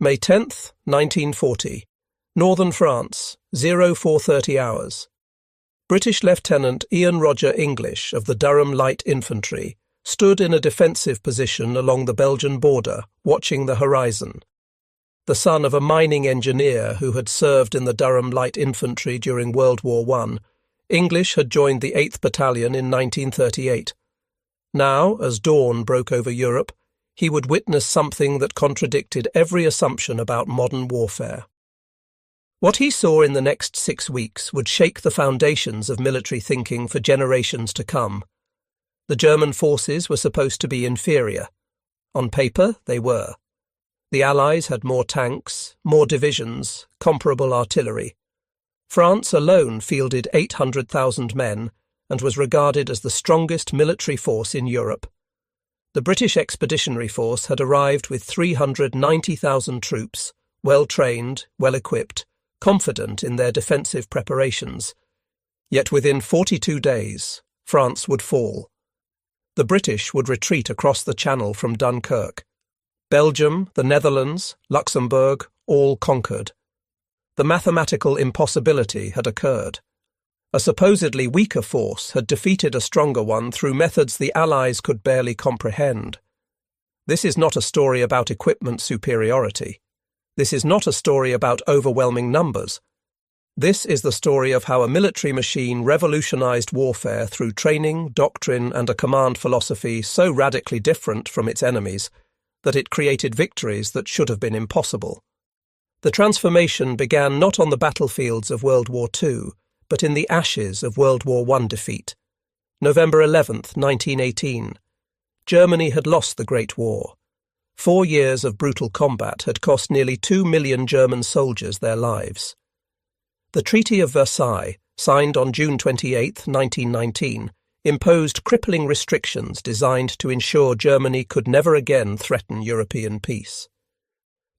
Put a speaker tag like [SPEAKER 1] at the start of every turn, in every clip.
[SPEAKER 1] May 10, 1940. Northern France, 0430 hours. British Lieutenant Ian Roger English of the Durham Light Infantry stood in a defensive position along the Belgian border, watching the horizon. The son of a mining engineer who had served in the Durham Light Infantry during World War I, English had joined the 8th Battalion in 1938. Now, as dawn broke over Europe, he would witness something that contradicted every assumption about modern warfare. What he saw in the next 6 weeks would shake the foundations of military thinking for generations to come. The German forces were supposed to be inferior. On paper, they were. The Allies had more tanks, more divisions, comparable artillery. France alone fielded 800,000 men and was regarded as the strongest military force in Europe. The British Expeditionary Force had arrived with 390,000 troops, well-trained, well-equipped, confident in their defensive preparations. Yet within 42 days, France would fall. The British would retreat across the Channel from Dunkirk. Belgium, the Netherlands, Luxembourg, all conquered. The mathematical impossibility had occurred. A supposedly weaker force had defeated a stronger one through methods the Allies could barely comprehend. This is not a story about equipment superiority. This is not a story about overwhelming numbers. This is the story of how a military machine revolutionized warfare through training, doctrine, and a command philosophy so radically different from its enemies that it created victories that should have been impossible. The transformation began not on the battlefields of World War II, but in the ashes of World War I defeat. November 11th, 1918. Germany had lost the Great War. 4 years of brutal combat had cost nearly 2 million German soldiers their lives. The Treaty of Versailles, signed on June 28, 1919, imposed crippling restrictions designed to ensure Germany could never again threaten European peace.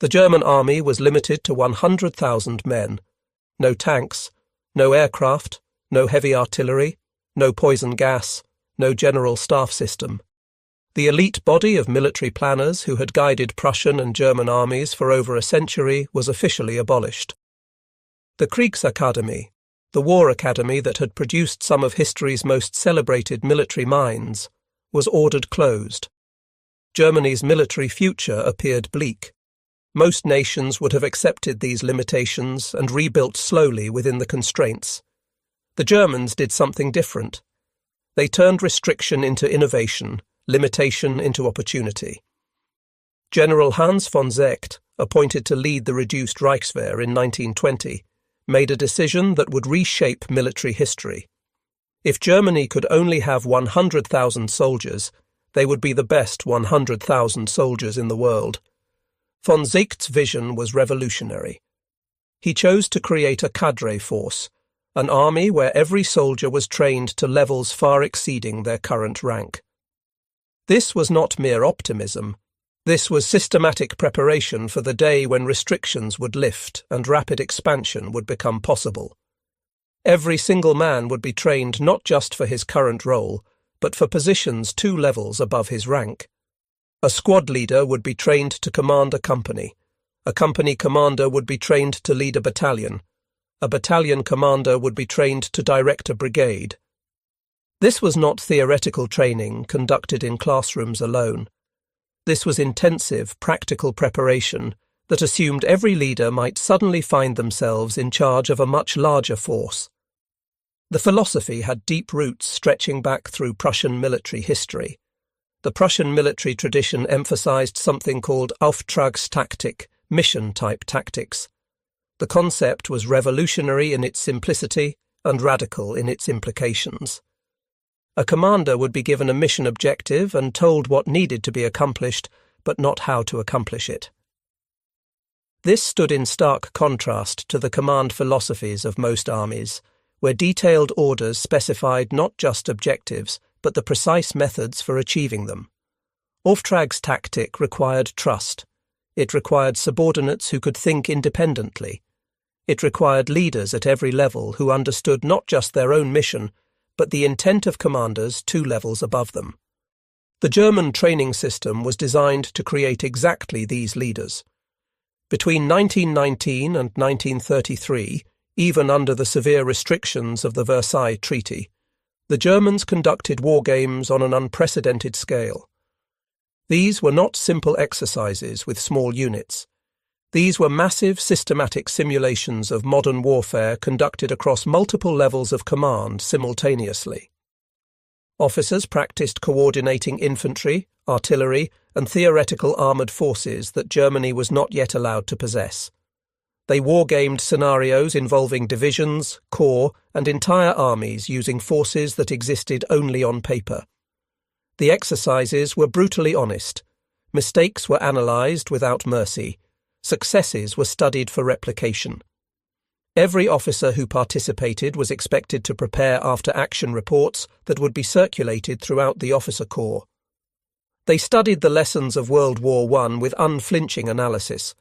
[SPEAKER 1] The German army was limited to 100,000 men. No tanks, no aircraft, no heavy artillery, no poison gas, no general staff system. The elite body of military planners who had guided Prussian and German armies for over a century was officially abolished. The Kriegsakademie, the war academy that had produced some of history's most celebrated military minds, was ordered closed. Germany's military future appeared bleak. Most nations would have accepted these limitations and rebuilt slowly within the constraints. The Germans did something different. They turned restriction into innovation, limitation into opportunity. General Hans von Seeckt, appointed to lead the reduced Reichswehr in 1920, made a decision that would reshape military history. If Germany could only have 100,000 soldiers, they would be the best 100,000 soldiers in the world. Von Seeckt's vision was revolutionary. He chose to create a cadre force, an army where every soldier was trained to levels far exceeding their current rank. This was not mere optimism. This was systematic preparation for the day when restrictions would lift and rapid expansion would become possible. Every single man would be trained not just for his current role, but for positions 2 levels above his rank. A squad leader would be trained to command a company commander would be trained to lead a battalion commander would be trained to direct a brigade. This was not theoretical training conducted in classrooms alone. This was intensive, practical preparation that assumed every leader might suddenly find themselves in charge of a much larger force. The philosophy had deep roots stretching back through Prussian military history. The Prussian military tradition emphasized something called Auftragstaktik, mission-type tactics. The concept was revolutionary in its simplicity and radical in its implications. A commander would be given a mission objective and told what needed to be accomplished, but not how to accomplish it. This stood in stark contrast to the command philosophies of most armies, where detailed orders specified not just objectives, but the precise methods for achieving them. Auftragstaktik required trust. It required subordinates who could think independently. It required leaders at every level who understood not just their own mission, but the intent of commanders 2 levels above them. The German training system was designed to create exactly these leaders. Between 1919 and 1933, even under the severe restrictions of the Versailles Treaty, the Germans conducted war games on an unprecedented scale. These were not simple exercises with small units. These were massive, systematic simulations of modern warfare conducted across multiple levels of command simultaneously. Officers practiced coordinating infantry, artillery, and theoretical armoured forces that Germany was not yet allowed to possess. They wargamed scenarios involving divisions, corps, and entire armies using forces that existed only on paper. The exercises were brutally honest. Mistakes were analysed without mercy. Successes were studied for replication. Every officer who participated was expected to prepare after-action reports that would be circulated throughout the officer corps. They studied the lessons of World War I with unflinching analysis.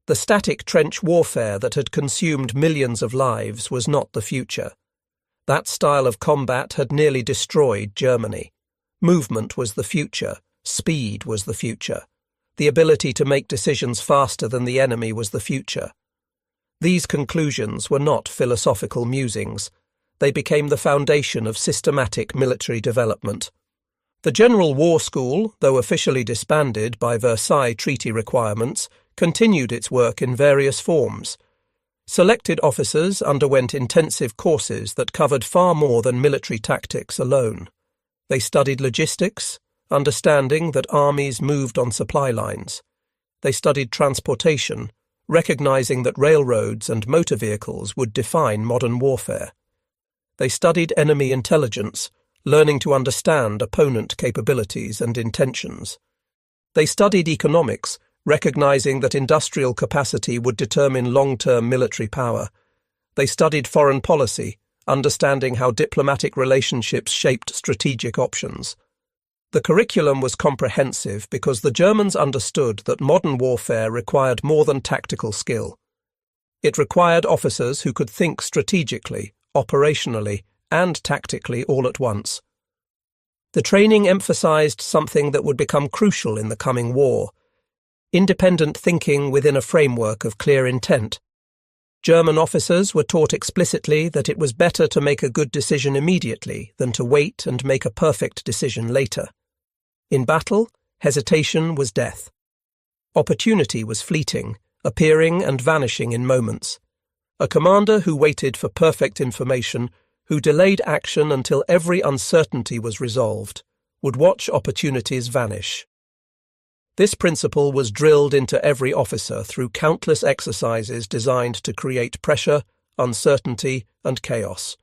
[SPEAKER 1] The static trench warfare that had consumed millions of lives was not the future. That style of combat had nearly destroyed Germany. Movement was the future. Speed was the future. The ability to make decisions faster than the enemy was the future. These conclusions were not philosophical musings. They became the foundation of systematic military development. The General War School, though officially disbanded by Versailles Treaty requirements, continued its work in various forms. Selected officers underwent intensive courses that covered far more than military tactics alone. They studied logistics, understanding that armies moved on supply lines. They studied transportation, recognizing that railroads and motor vehicles would define modern warfare. They studied enemy intelligence, learning to understand opponent capabilities and intentions. They studied economics, recognizing that industrial capacity would determine long-term military power. They studied foreign policy, understanding how diplomatic relationships shaped strategic options. The curriculum was comprehensive because the Germans understood that modern warfare required more than tactical skill. It required officers who could think strategically, operationally, and tactically all at once. The training emphasized something that would become crucial in the coming war: independent thinking within a framework of clear intent. German officers were taught explicitly that it was better to make a good decision immediately than to wait and make a perfect decision later. In battle, hesitation was death. Opportunity was fleeting, appearing and vanishing in moments. A commander who waited for perfect information, who delayed action until every uncertainty was resolved, would watch opportunities vanish. This principle was drilled into every officer through countless exercises designed to create pressure, uncertainty, and chaos.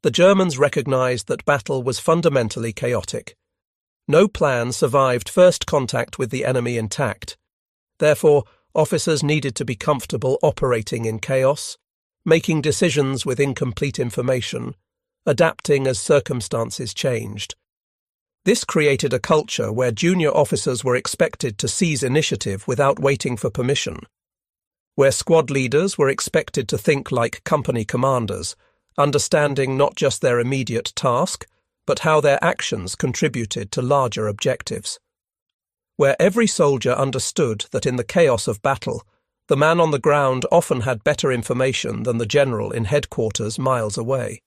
[SPEAKER 1] The Germans recognized that battle was fundamentally chaotic. No plan survived first contact with the enemy intact. Therefore, officers needed to be comfortable operating in chaos, making decisions with incomplete information, adapting as circumstances changed. This created a culture where junior officers were expected to seize initiative without waiting for permission, where squad leaders were expected to think like company commanders, understanding not just their immediate task, but how their actions contributed to larger objectives, where every soldier understood that in the chaos of battle, the man on the ground often had better information than the general in headquarters miles away.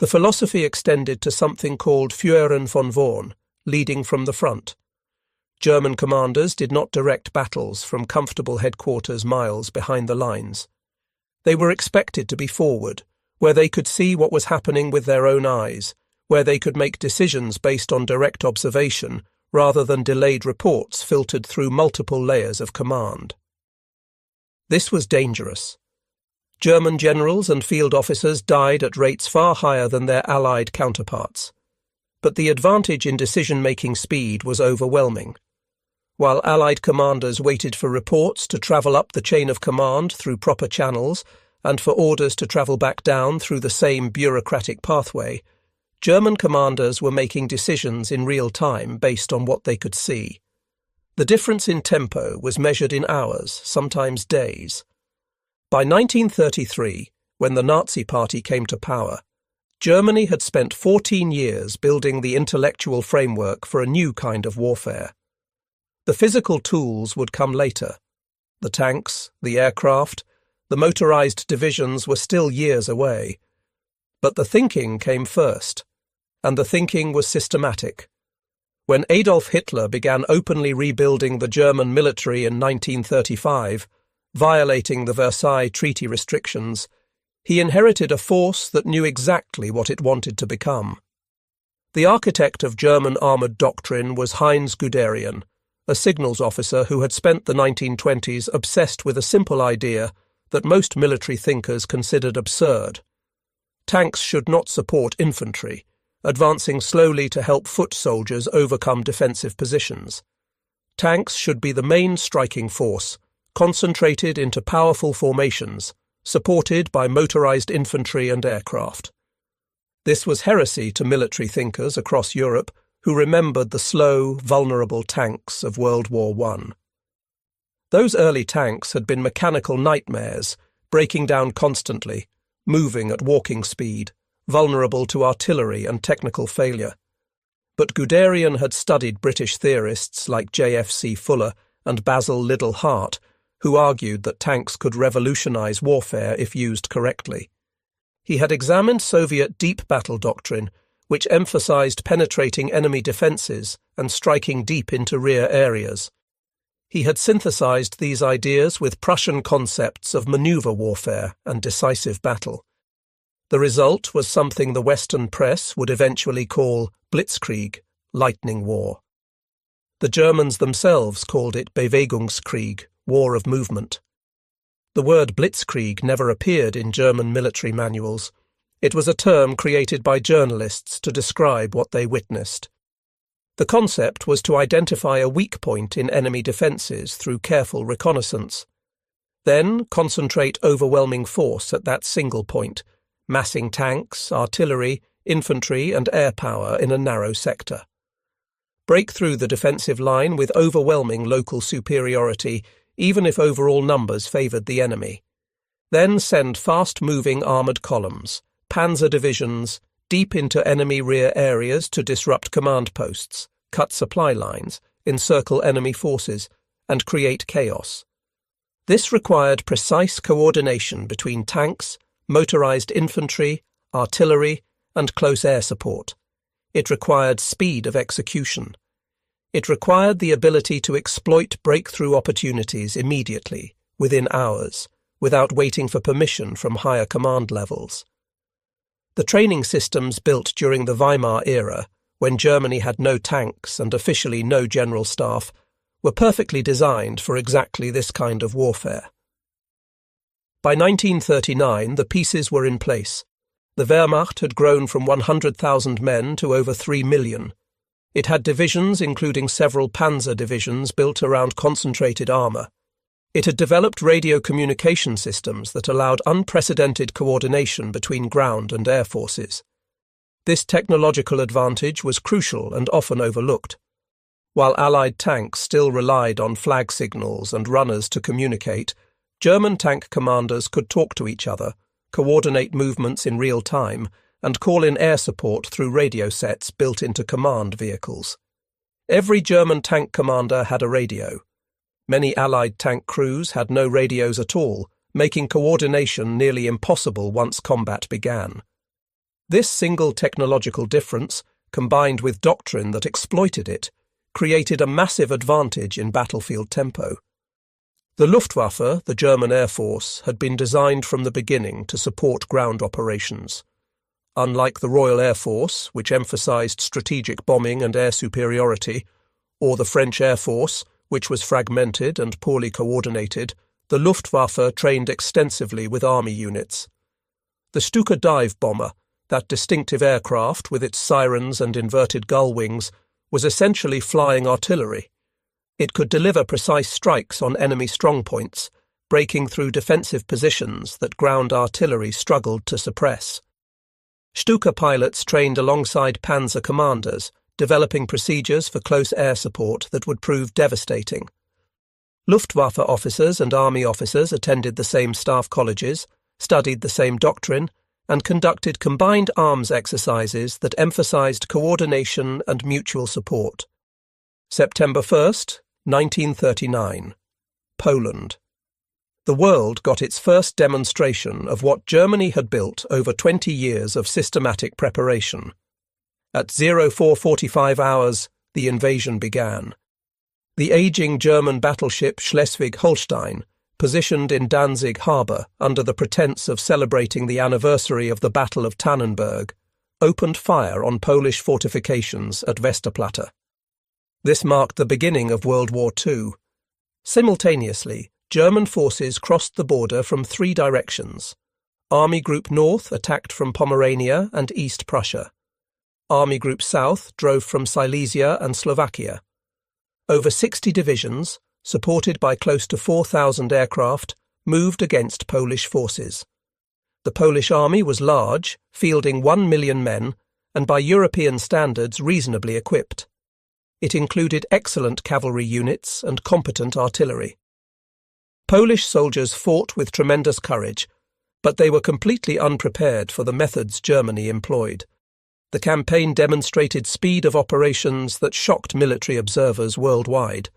[SPEAKER 1] The philosophy extended to something called Führen von vorn, leading from the front. German commanders did not direct battles from comfortable headquarters miles behind the lines. They were expected to be forward, where they could see what was happening with their own eyes, where they could make decisions based on direct observation rather than delayed reports filtered through multiple layers of command. This was dangerous. German generals and field officers died at rates far higher than their Allied counterparts. But the advantage in decision-making speed was overwhelming. While Allied commanders waited for reports to travel up the chain of command through proper channels and for orders to travel back down through the same bureaucratic pathway, German commanders were making decisions in real time based on what they could see. The difference in tempo was measured in hours, sometimes days. By 1933, when the Nazi Party came to power, Germany had spent 14 years building the intellectual framework for a new kind of warfare. The physical tools would come later. The tanks, the aircraft, the motorized divisions were still years away. But the thinking came first, and the thinking was systematic. When Adolf Hitler began openly rebuilding the German military in 1935, violating the Versailles Treaty restrictions, he inherited a force that knew exactly what it wanted to become. The architect of German armoured doctrine was Heinz Guderian, a signals officer who had spent the 1920s obsessed with a simple idea that most military thinkers considered absurd. Tanks should not support infantry, advancing slowly to help foot soldiers overcome defensive positions. Tanks should be the main striking force, concentrated into powerful formations, supported by motorized infantry and aircraft. This was heresy to military thinkers across Europe who remembered the slow, vulnerable tanks of World War I. Those early tanks had been mechanical nightmares, breaking down constantly, moving at walking speed, vulnerable to artillery and technical failure. But Guderian had studied British theorists like J.F.C. Fuller and Basil Liddell Hart, who argued that tanks could revolutionize warfare if used correctly. He had examined Soviet deep battle doctrine, which emphasized penetrating enemy defenses and striking deep into rear areas. He had synthesized these ideas with Prussian concepts of maneuver warfare and decisive battle. The result was something the Western press would eventually call Blitzkrieg, lightning war. The Germans themselves called it Bewegungskrieg, war of movement. The word Blitzkrieg never appeared in German military manuals. It was a term created by journalists to describe what they witnessed. The concept was to identify a weak point in enemy defences through careful reconnaissance. Then concentrate overwhelming force at that single point, massing tanks, artillery, infantry and air power in a narrow sector. Break through the defensive line with overwhelming local superiority, even if overall numbers favoured the enemy. Then send fast-moving armoured columns, panzer divisions, deep into enemy rear areas to disrupt command posts, cut supply lines, encircle enemy forces, and create chaos. This required precise coordination between tanks, motorized infantry, artillery, and close air support. It required speed of execution. It required the ability to exploit breakthrough opportunities immediately, within hours, without waiting for permission from higher command levels. The training systems built during the Weimar era, when Germany had no tanks and officially no general staff, were perfectly designed for exactly this kind of warfare. By 1939, the pieces were in place. The Wehrmacht had grown from 100,000 men to over 3 million. It had divisions including several panzer divisions built around concentrated armour. It had developed radio communication systems that allowed unprecedented coordination between ground and air forces. This technological advantage was crucial and often overlooked. While Allied tanks still relied on flag signals and runners to communicate, German tank commanders could talk to each other, coordinate movements in real time, and call in air support through radio sets built into command vehicles. Every German tank commander had a radio. Many Allied tank crews had no radios at all, making coordination nearly impossible once combat began. This single technological difference, combined with doctrine that exploited it, created a massive advantage in battlefield tempo. The Luftwaffe, the German Air Force, had been designed from the beginning to support ground operations. Unlike the Royal Air Force, which emphasized strategic bombing and air superiority, or the French Air Force, which was fragmented and poorly coordinated, the Luftwaffe trained extensively with army units. The Stuka dive bomber, that distinctive aircraft with its sirens and inverted gull wings, was essentially flying artillery. It could deliver precise strikes on enemy strongpoints, breaking through defensive positions that ground artillery struggled to suppress. Stuka pilots trained alongside panzer commanders, developing procedures for close air support that would prove devastating. Luftwaffe officers and army officers attended the same staff colleges, studied the same doctrine, and conducted combined arms exercises that emphasized coordination and mutual support. September 1st, 1939. Poland. the world got its first demonstration of what Germany had built over 20 years of systematic preparation. At 04:45 hours, the invasion began. The aging German battleship Schleswig-Holstein, positioned in Danzig harbour under the pretense of celebrating the anniversary of the Battle of Tannenberg, opened fire on Polish fortifications at Westerplatte. This marked the beginning of World War II. Simultaneously, German forces crossed the border from 3 directions. Army Group North attacked from Pomerania and East Prussia. Army Group South drove from Silesia and Slovakia. Over 60 divisions, supported by close to 4,000 aircraft, moved against Polish forces. The Polish army was large, fielding 1 million men, and by European standards reasonably equipped. It included excellent cavalry units and competent artillery. Polish soldiers fought with tremendous courage, but they were completely unprepared for the methods Germany employed. The campaign demonstrated speed of operations that shocked military observers worldwide.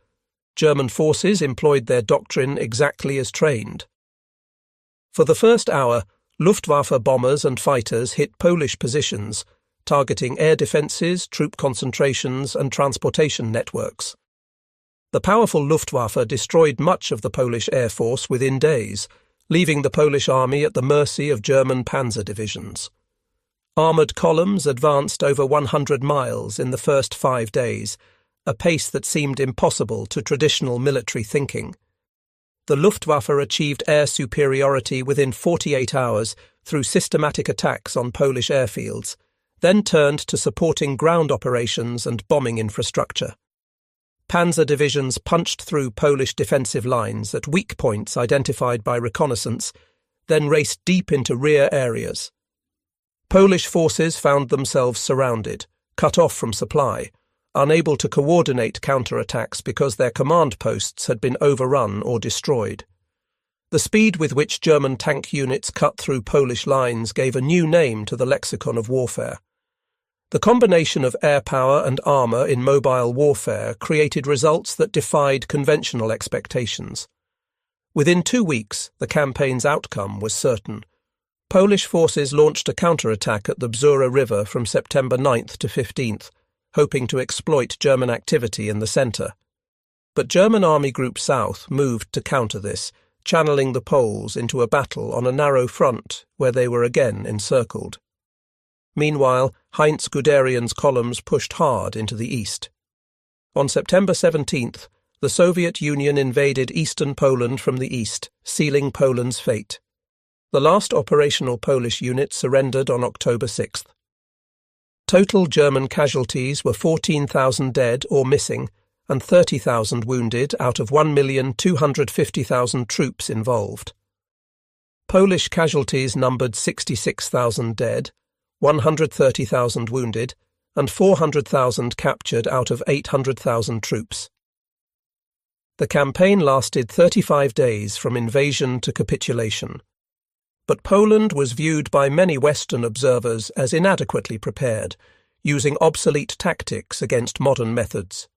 [SPEAKER 1] German forces employed their doctrine exactly as trained. For the first hour, Luftwaffe bombers and fighters hit Polish positions, targeting air defences, troop concentrations and transportation networks. The powerful Luftwaffe destroyed much of the Polish Air Force within days, leaving the Polish army at the mercy of German panzer divisions. Armoured columns advanced over 100 miles in the first 5 days, a pace that seemed impossible to traditional military thinking. The Luftwaffe achieved air superiority within 48 hours through systematic attacks on Polish airfields, then turned to supporting ground operations and bombing infrastructure. Panzer divisions punched through Polish defensive lines at weak points identified by reconnaissance, then raced deep into rear areas. Polish forces found themselves surrounded, cut off from supply, unable to coordinate counterattacks because their command posts had been overrun or destroyed. The speed with which German tank units cut through Polish lines gave a new name to the lexicon of warfare. The combination of air power and armour in mobile warfare created results that defied conventional expectations. Within 2 weeks, the campaign's outcome was certain. Polish forces launched a counterattack at the Bzura River from September 9th to 15th, hoping to exploit German activity in the centre. But German Army Group South moved to counter this, channeling the Poles into a battle on a narrow front where they were again encircled. Meanwhile, Heinz Guderian's columns pushed hard into the east. On September 17th, the Soviet Union invaded eastern Poland from the east, sealing Poland's fate. The last operational Polish unit surrendered on October 6th. Total German casualties were 14,000 dead or missing and 30,000 wounded out of 1,250,000 troops involved. Polish casualties numbered 66,000 dead, 130,000 wounded, and 400,000 captured out of 800,000 troops. The campaign lasted 35 days from invasion to capitulation. But Poland was viewed by many Western observers as inadequately prepared, using obsolete tactics against modern methods.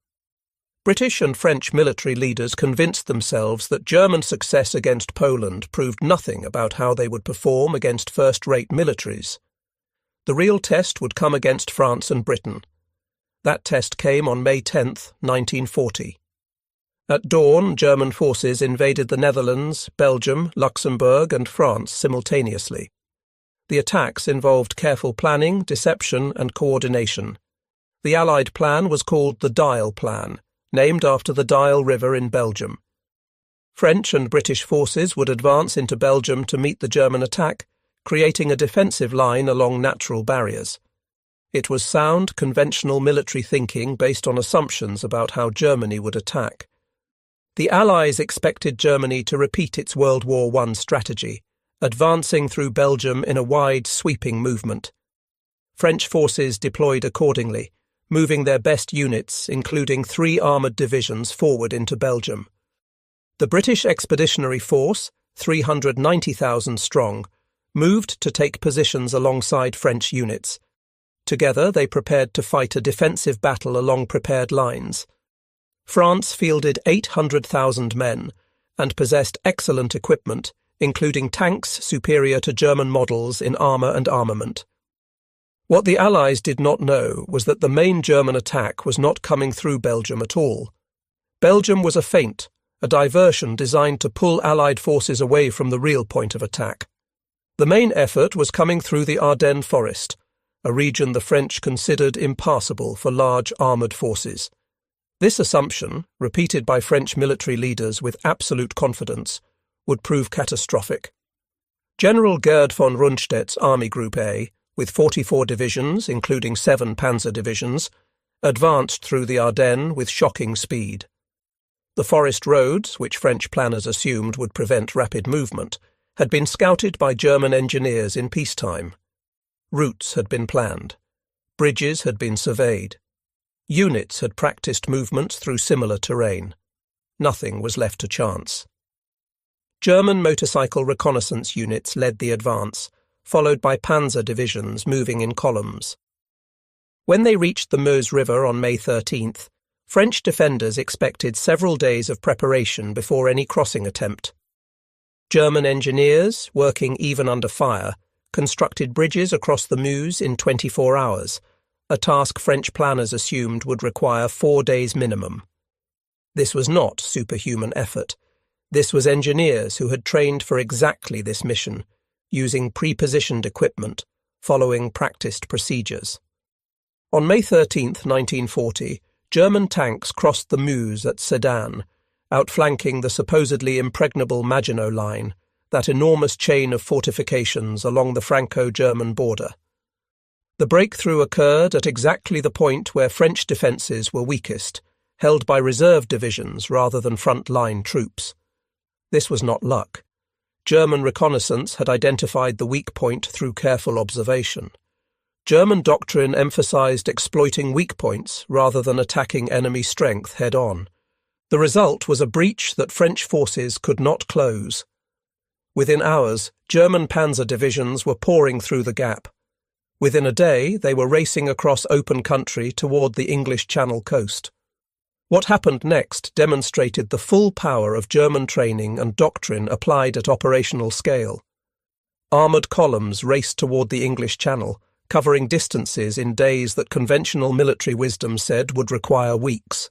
[SPEAKER 1] British and French military leaders convinced themselves that German success against Poland proved nothing about how they would perform against first-rate militaries. The real test would come against France and Britain. That test came on May 10, 1940. At dawn, German forces invaded the Netherlands, Belgium, Luxembourg and France simultaneously. The attacks involved careful planning, deception and coordination. The Allied plan was called the Dial Plan, named after the Dial River in Belgium. French and British forces would advance into Belgium to meet the German attack, creating a defensive line along natural barriers. It was sound, conventional military thinking based on assumptions about how Germany would attack. The Allies expected Germany to repeat its World War I strategy, advancing through Belgium in a wide, sweeping movement. French forces deployed accordingly, moving their best units, including 3 armoured divisions, forward into Belgium. The British Expeditionary Force, 390,000 strong, moved to take positions alongside French units. Together they prepared to fight a defensive battle along prepared lines. France fielded 800,000 men, and possessed excellent equipment, including tanks superior to German models in armour and armament. What the Allies did not know was that the main German attack was not coming through Belgium at all. Belgium was a feint, a diversion designed to pull Allied forces away from the real point of attack. The main effort was coming through the Ardennes forest, a region the French considered impassable for large armoured forces. This assumption, repeated by French military leaders with absolute confidence, would prove catastrophic. General Gerd von Rundstedt's Army Group A, with 44 divisions, including 7 panzer divisions, advanced through the Ardennes with shocking speed. The forest roads, which French planners assumed would prevent rapid movement, had been scouted by German engineers in peacetime. Routes had been planned. Bridges had been surveyed. Units had practiced movements through similar terrain. Nothing was left to chance. German motorcycle reconnaissance units led the advance, followed by panzer divisions moving in columns. When they reached the Meuse River on May 13th, French defenders expected several days of preparation before any crossing attempt. German engineers, working even under fire, constructed bridges across the Meuse in 24 hours, a task French planners assumed would require 4 days minimum. This was not superhuman effort. This was engineers who had trained for exactly this mission, using pre-positioned equipment, following practiced procedures. On May 13, 1940, German tanks crossed the Meuse at Sedan, outflanking the supposedly impregnable Maginot Line, that enormous chain of fortifications along the Franco-German border. The breakthrough occurred at exactly the point where French defences were weakest, held by reserve divisions rather than front-line troops. This was not luck. German reconnaissance had identified the weak point through careful observation. German doctrine emphasized exploiting weak points rather than attacking enemy strength head-on. The result was a breach that French forces could not close. Within hours, German panzer divisions were pouring through the gap. Within a day, they were racing across open country toward the English Channel coast. What happened next demonstrated the full power of German training and doctrine applied at operational scale. Armoured columns raced toward the English Channel, covering distances in days that conventional military wisdom said would require weeks.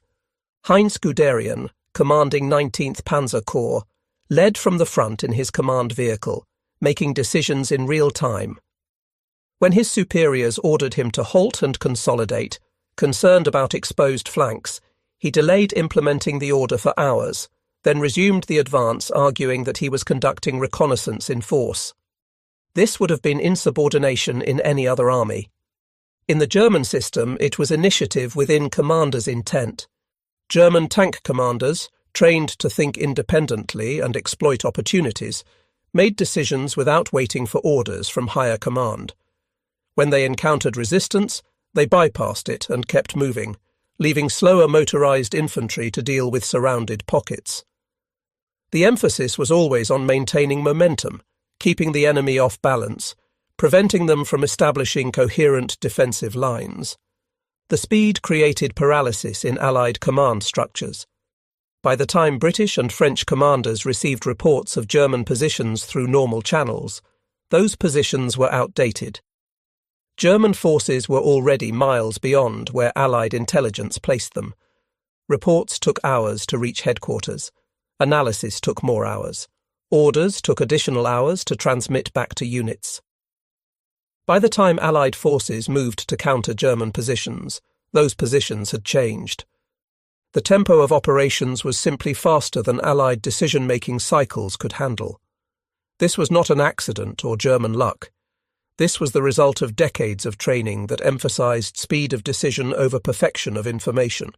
[SPEAKER 1] Heinz Guderian, commanding 19th Panzer Corps, led from the front in his command vehicle, making decisions in real time. When his superiors ordered him to halt and consolidate, concerned about exposed flanks, he delayed implementing the order for hours, then resumed the advance, arguing that he was conducting reconnaissance in force. This would have been insubordination in any other army. In the German system, it was initiative within commanders' intent. German tank commanders, trained to think independently and exploit opportunities, made decisions without waiting for orders from higher command. When they encountered resistance, they bypassed it and kept moving, leaving slower motorized infantry to deal with surrounded pockets. The emphasis was always on maintaining momentum, keeping the enemy off balance, preventing them from establishing coherent defensive lines. The speed created paralysis in Allied command structures. By the time British and French commanders received reports of German positions through normal channels, those positions were outdated. German forces were already miles beyond where Allied intelligence placed them. Reports took hours to reach headquarters. Analysis took more hours. Orders took additional hours to transmit back to units. By the time Allied forces moved to counter German positions, those positions had changed. The tempo of operations was simply faster than Allied decision-making cycles could handle. This was not an accident or German luck. This was the result of decades of training that emphasized speed of decision over perfection of information,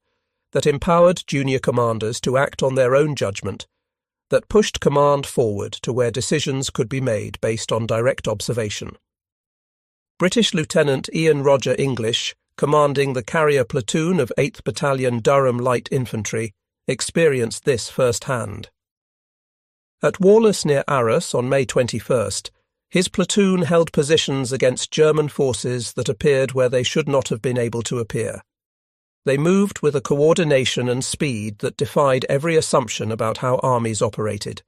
[SPEAKER 1] that empowered junior commanders to act on their own judgment, that pushed command forward to where decisions could be made based on direct observation. British Lieutenant Ian Roger English, commanding the carrier platoon of 8th Battalion Durham Light Infantry, experienced this firsthand. At Wallace near Arras on May 21st, his platoon held positions against German forces that appeared where they should not have been able to appear. They moved with a coordination and speed that defied every assumption about how armies operated.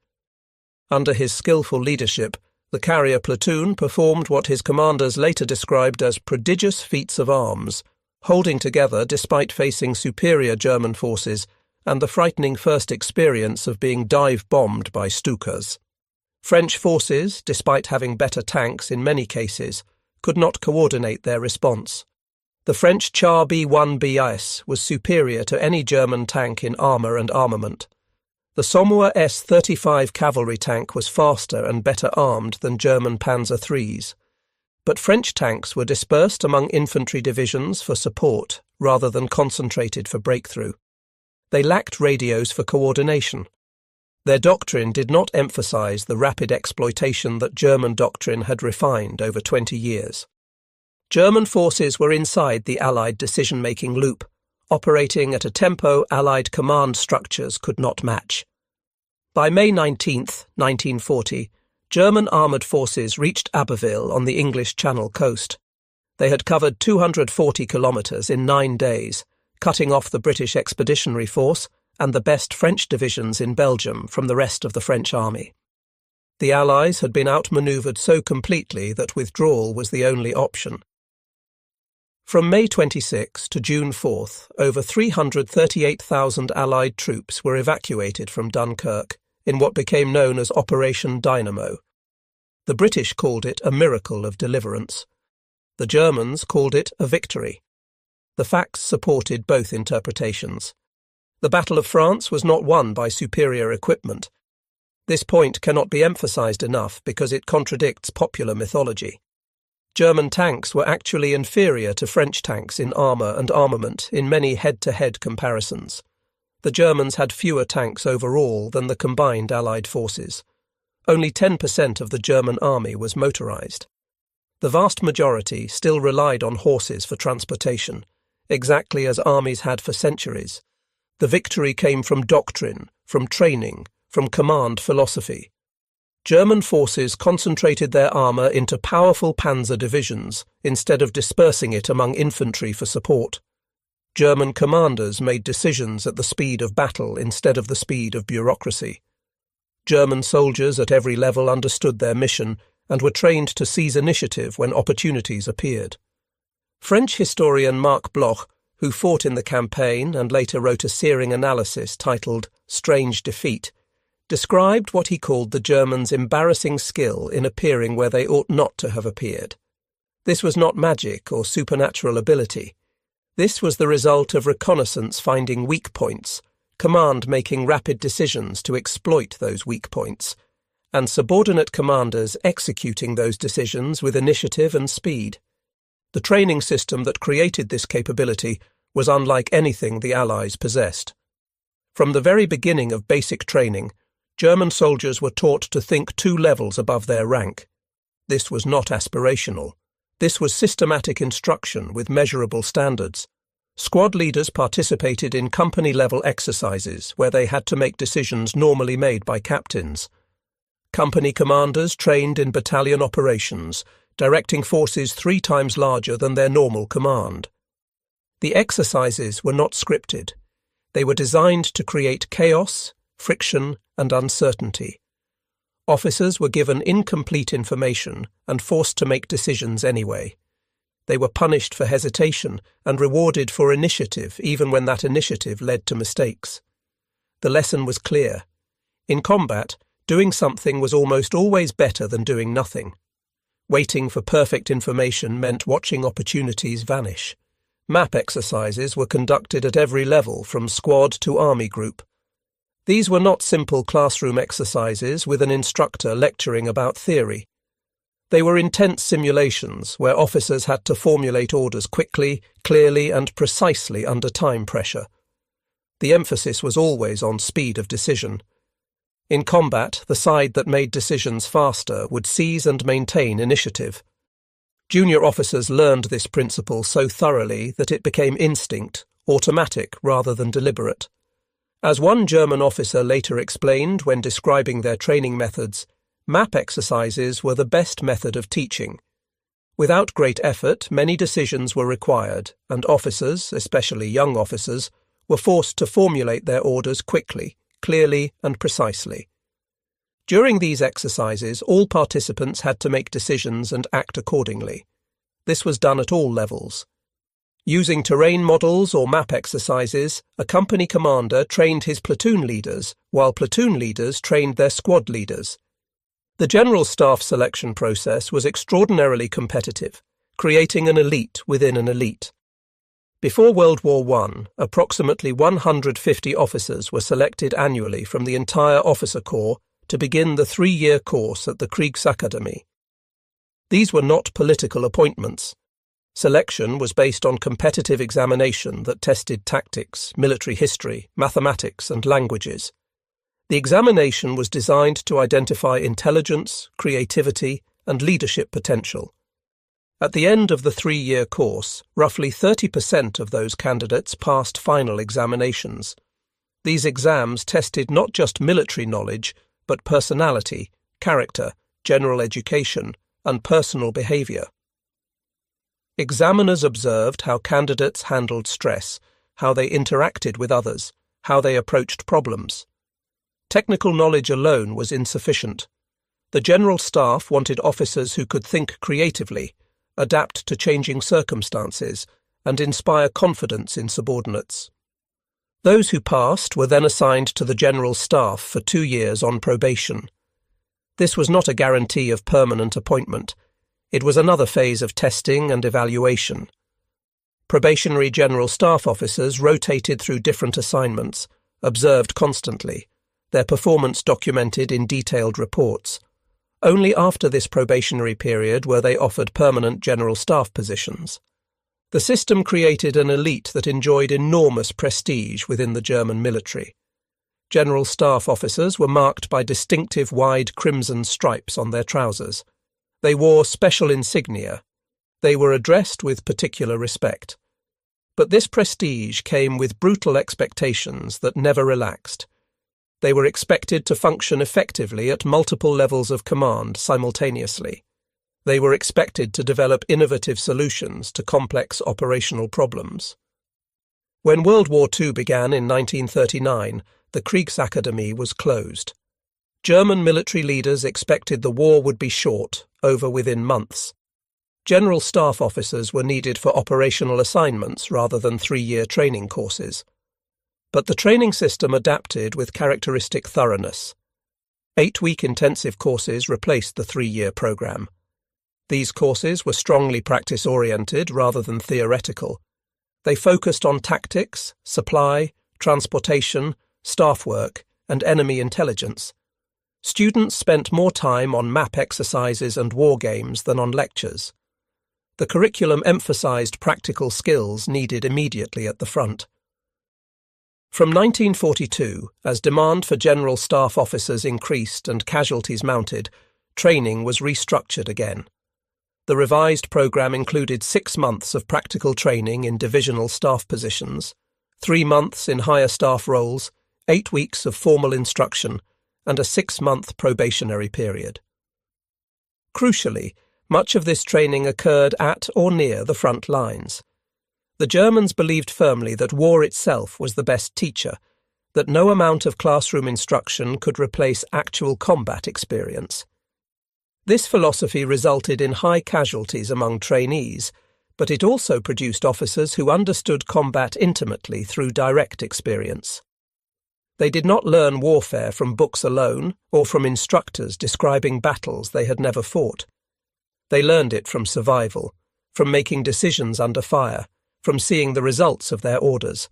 [SPEAKER 1] Under his skillful leadership, the carrier platoon performed what his commanders later described as prodigious feats of arms, holding together despite facing superior German forces and the frightening first experience of being dive-bombed by Stukas. French forces, despite having better tanks in many cases, could not coordinate their response. The French Char B-1 BS was superior to any German tank in armour and armament. The Sommeur S-35 cavalry tank was faster and better armed than German Panzer IIIs. But French tanks were dispersed among infantry divisions for support rather than concentrated for breakthrough. They lacked radios for coordination. Their doctrine did not emphasize the rapid exploitation that German doctrine had refined over 20 years. German forces were inside the Allied decision-making loop, operating at a tempo Allied command structures could not match. By May 19, 1940, German armoured forces reached Abbeville on the English Channel coast. They had covered 240 kilometres in 9 days, cutting off the British Expeditionary Force and the best French divisions in Belgium from the rest of the French army. The Allies had been outmanoeuvred so completely that withdrawal was the only option. From May 26 to June 4, over 338,000 Allied troops were evacuated from Dunkirk in what became known as Operation Dynamo. The British called it a miracle of deliverance. The Germans called it a victory. The facts supported both interpretations. The Battle of France was not won by superior equipment. This point cannot be emphasized enough because it contradicts popular mythology. German tanks were actually inferior to French tanks in armour and armament in many head-to-head comparisons. The Germans had fewer tanks overall than the combined Allied forces. Only 10% of the German army was motorised. The vast majority still relied on horses for transportation, exactly as armies had for centuries. The victory came from doctrine, from training, from command philosophy. German forces concentrated their armour into powerful panzer divisions instead of dispersing it among infantry for support. German commanders made decisions at the speed of battle instead of the speed of bureaucracy. German soldiers at every level understood their mission and were trained to seize initiative when opportunities appeared. French historian Marc Bloch, who fought in the campaign and later wrote a searing analysis titled Strange Defeat, described what he called the Germans' embarrassing skill in appearing where they ought not to have appeared. This was not magic or supernatural ability. This was the result of reconnaissance finding weak points, command making rapid decisions to exploit those weak points, and subordinate commanders executing those decisions with initiative and speed. The training system that created this capability was unlike anything the Allies possessed. From the very beginning of basic training, German soldiers were taught to think 2 levels above their rank. This was not aspirational. This was systematic instruction with measurable standards. Squad leaders participated in company-level exercises where they had to make decisions normally made by captains. Company commanders trained in battalion operations, directing forces 3 times larger than their normal command. The exercises were not scripted. They were designed to create chaos, friction, and uncertainty. Officers were given incomplete information and forced to make decisions anyway. They were punished for hesitation and rewarded for initiative even when that initiative led to mistakes. The lesson was clear. In combat, doing something was almost always better than doing nothing. Waiting for perfect information meant watching opportunities vanish. Map exercises were conducted at every level from squad to army group. These were not simple classroom exercises with an instructor lecturing about theory. They were intense simulations where officers had to formulate orders quickly, clearly, and precisely under time pressure. The emphasis was always on speed of decision. In combat, the side that made decisions faster would seize and maintain initiative. Junior officers learned this principle so thoroughly that it became instinct, automatic rather than deliberate. As one German officer later explained when describing their training methods, map exercises were the best method of teaching. Without great effort, many decisions were required, and officers, especially young officers, were forced to formulate their orders quickly, clearly, and precisely. During these exercises, all participants had to make decisions and act accordingly. This was done at all levels. Using terrain models or map exercises, a company commander trained his platoon leaders, while platoon leaders trained their squad leaders. The general staff selection process was extraordinarily competitive, creating an elite within an elite. Before World War I, approximately 150 officers were selected annually from the entire officer corps to begin the 3-year course at the Kriegsakademie. These were not political appointments. Selection was based on competitive examination that tested tactics, military history, mathematics, and languages. The examination was designed to identify intelligence, creativity, and leadership potential. At the end of the 3-year course, roughly 30% of those candidates passed final examinations. These exams tested not just military knowledge, but personality, character, general education, and personal behavior. Examiners observed how candidates handled stress, how they interacted with others, how they approached problems. Technical knowledge alone was insufficient. The General Staff wanted officers who could think creatively, adapt to changing circumstances, and inspire confidence in subordinates. Those who passed were then assigned to the General Staff for 2 years on probation. This was not a guarantee of permanent appointment. It was another phase of testing and evaluation. Probationary General Staff officers rotated through different assignments, observed constantly, their performance documented in detailed reports. Only after this probationary period were they offered permanent General Staff positions. The system created an elite that enjoyed enormous prestige within the German military. General Staff officers were marked by distinctive wide crimson stripes on their trousers. They wore special insignia. They were addressed with particular respect. But this prestige came with brutal expectations that never relaxed. They were expected to function effectively at multiple levels of command simultaneously. They were expected to develop innovative solutions to complex operational problems. When World War II began in 1939, the Kriegsakademie was closed. German military leaders expected the war would be short, over within months. General Staff officers were needed for operational assignments rather than 3-year training courses. But the training system adapted with characteristic thoroughness. 8-week intensive courses replaced the 3-year program. These courses were strongly practice-oriented rather than theoretical. They focused on tactics, supply, transportation, staff work, and enemy intelligence. Students spent more time on map exercises and war games than on lectures. The curriculum emphasized practical skills needed immediately at the front. From 1942, as demand for General Staff officers increased and casualties mounted, training was restructured again. The revised program included 6 months of practical training in divisional staff positions, 3 months in higher staff roles, 8 weeks of formal instruction, and a 6-month probationary period. Crucially, much of this training occurred at or near the front lines. The Germans believed firmly that war itself was the best teacher, that no amount of classroom instruction could replace actual combat experience. This philosophy resulted in high casualties among trainees, but it also produced officers who understood combat intimately through direct experience. They did not learn warfare from books alone or from instructors describing battles they had never fought. They learned it from survival, from making decisions under fire, from seeing the results of their orders.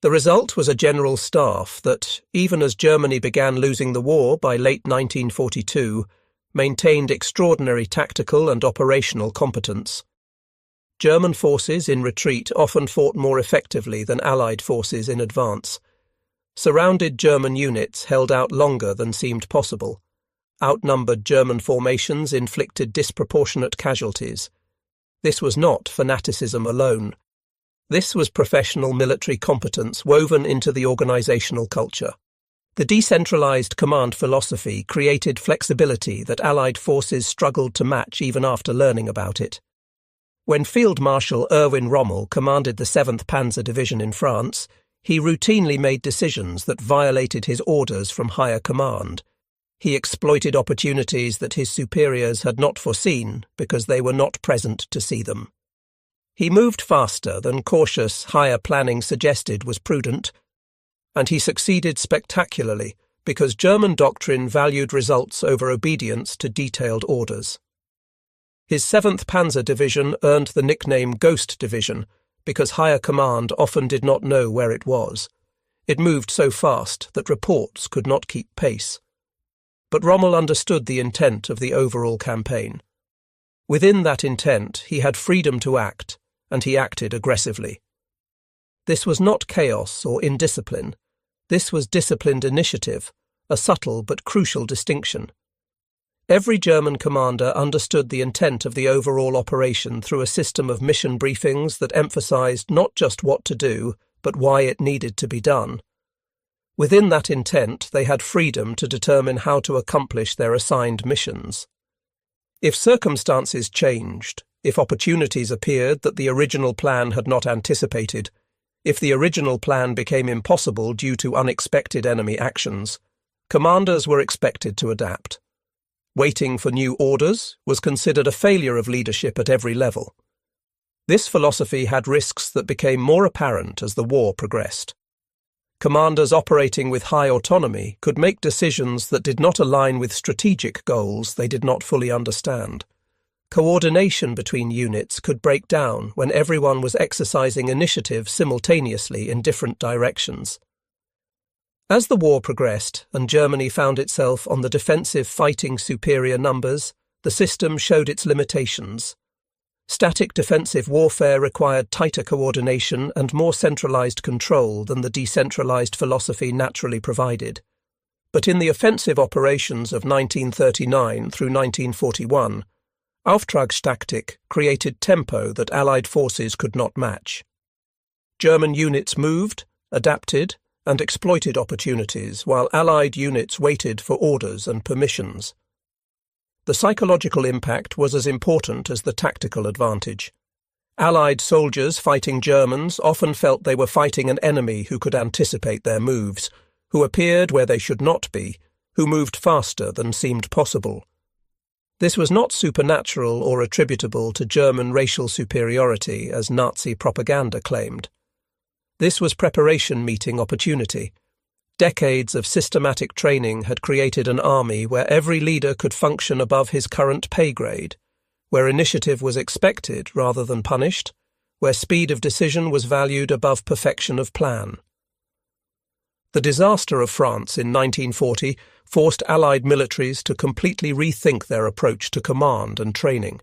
[SPEAKER 1] The result was a general staff that, even as Germany began losing the war by late 1942, maintained extraordinary tactical and operational competence. German forces in retreat often fought more effectively than Allied forces in advance. Surrounded German units held out longer than seemed possible. Outnumbered German formations inflicted disproportionate casualties. This was not fanaticism alone. This was professional military competence woven into the organizational culture. The decentralized command philosophy created flexibility that Allied forces struggled to match even after learning about it. When Field Marshal Erwin Rommel commanded the 7th Panzer Division in France, he routinely made decisions that violated his orders from higher command. He exploited opportunities that his superiors had not foreseen because they were not present to see them. He moved faster than cautious, higher planning suggested was prudent, and he succeeded spectacularly because German doctrine valued results over obedience to detailed orders. His 7th Panzer Division earned the nickname Ghost Division because higher command often did not know where it was. It moved so fast that reports could not keep pace. But Rommel understood the intent of the overall campaign. Within that intent, he had freedom to act, and he acted aggressively. This was not chaos or indiscipline. This was disciplined initiative, a subtle but crucial distinction. Every German commander understood the intent of the overall operation through a system of mission briefings that emphasized not just what to do, but why it needed to be done. Within that intent, they had freedom to determine how to accomplish their assigned missions. If circumstances changed, if opportunities appeared that the original plan had not anticipated, if the original plan became impossible due to unexpected enemy actions, commanders were expected to adapt. Waiting for new orders was considered a failure of leadership at every level. This philosophy had risks that became more apparent as the war progressed. Commanders operating with high autonomy could make decisions that did not align with strategic goals they did not fully understand. Coordination between units could break down when everyone was exercising initiative simultaneously in different directions. As the war progressed and Germany found itself on the defensive fighting superior numbers, the system showed its limitations. Static defensive warfare required tighter coordination and more centralized control than the decentralized philosophy naturally provided. But in the offensive operations of 1939 through 1941, Auftragstaktik created tempo that Allied forces could not match. German units moved, adapted, and exploited opportunities while Allied units waited for orders and permissions. The psychological impact was as important as the tactical advantage. Allied soldiers fighting Germans often felt they were fighting an enemy who could anticipate their moves, who appeared where they should not be, who moved faster than seemed possible. This was not supernatural or attributable to German racial superiority, as Nazi propaganda claimed. This was preparation meeting opportunity. Decades of systematic training had created an army where every leader could function above his current pay grade, where initiative was expected rather than punished, where speed of decision was valued above perfection of plan. The disaster of France in 1940 forced Allied militaries to completely rethink their approach to command and training.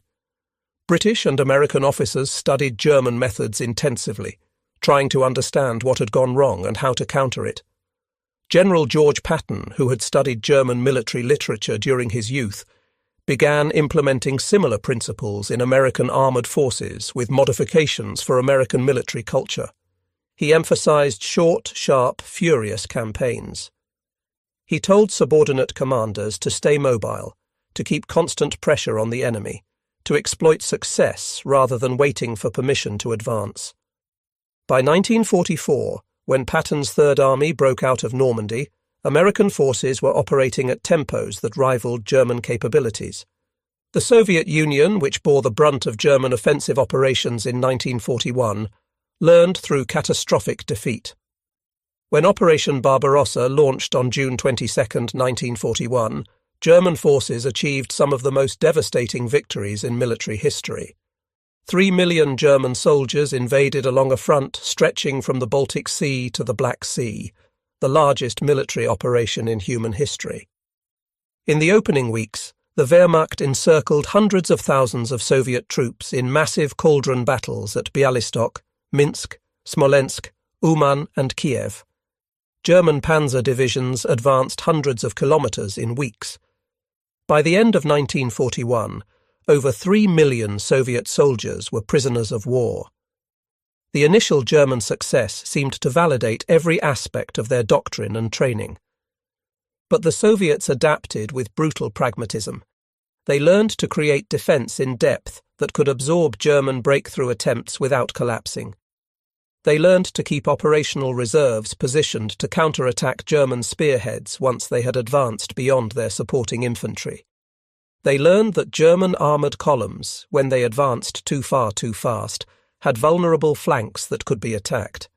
[SPEAKER 1] British and American officers studied German methods intensively, trying to understand what had gone wrong and how to counter it. General George Patton, who had studied German military literature during his youth, began implementing similar principles in American armored forces with modifications for American military culture. He emphasized short, sharp, furious campaigns. He told subordinate commanders to stay mobile, to keep constant pressure on the enemy, to exploit success rather than waiting for permission to advance. By 1944, when Patton's Third Army broke out of Normandy, American forces were operating at tempos that rivaled German capabilities. The Soviet Union, which bore the brunt of German offensive operations in 1941, learned through catastrophic defeat. When Operation Barbarossa launched on June 22, 1941, German forces achieved some of the most devastating victories in military history. 3 million German soldiers invaded along a front stretching from the Baltic Sea to the Black Sea, the largest military operation in human history. In the opening weeks, the Wehrmacht encircled hundreds of thousands of Soviet troops in massive cauldron battles at Bialystok, Minsk, Smolensk, Uman and Kiev. German panzer divisions advanced hundreds of kilometers in weeks. By the end of 1941, over 3 million Soviet soldiers were prisoners of war. The initial German success seemed to validate every aspect of their doctrine and training. But the Soviets adapted with brutal pragmatism. They learned to create defense in depth that could absorb German breakthrough attempts without collapsing. They learned to keep operational reserves positioned to counterattack German spearheads once they had advanced beyond their supporting infantry. They learned that German armoured columns, when they advanced too far too fast, had vulnerable flanks that could be attacked.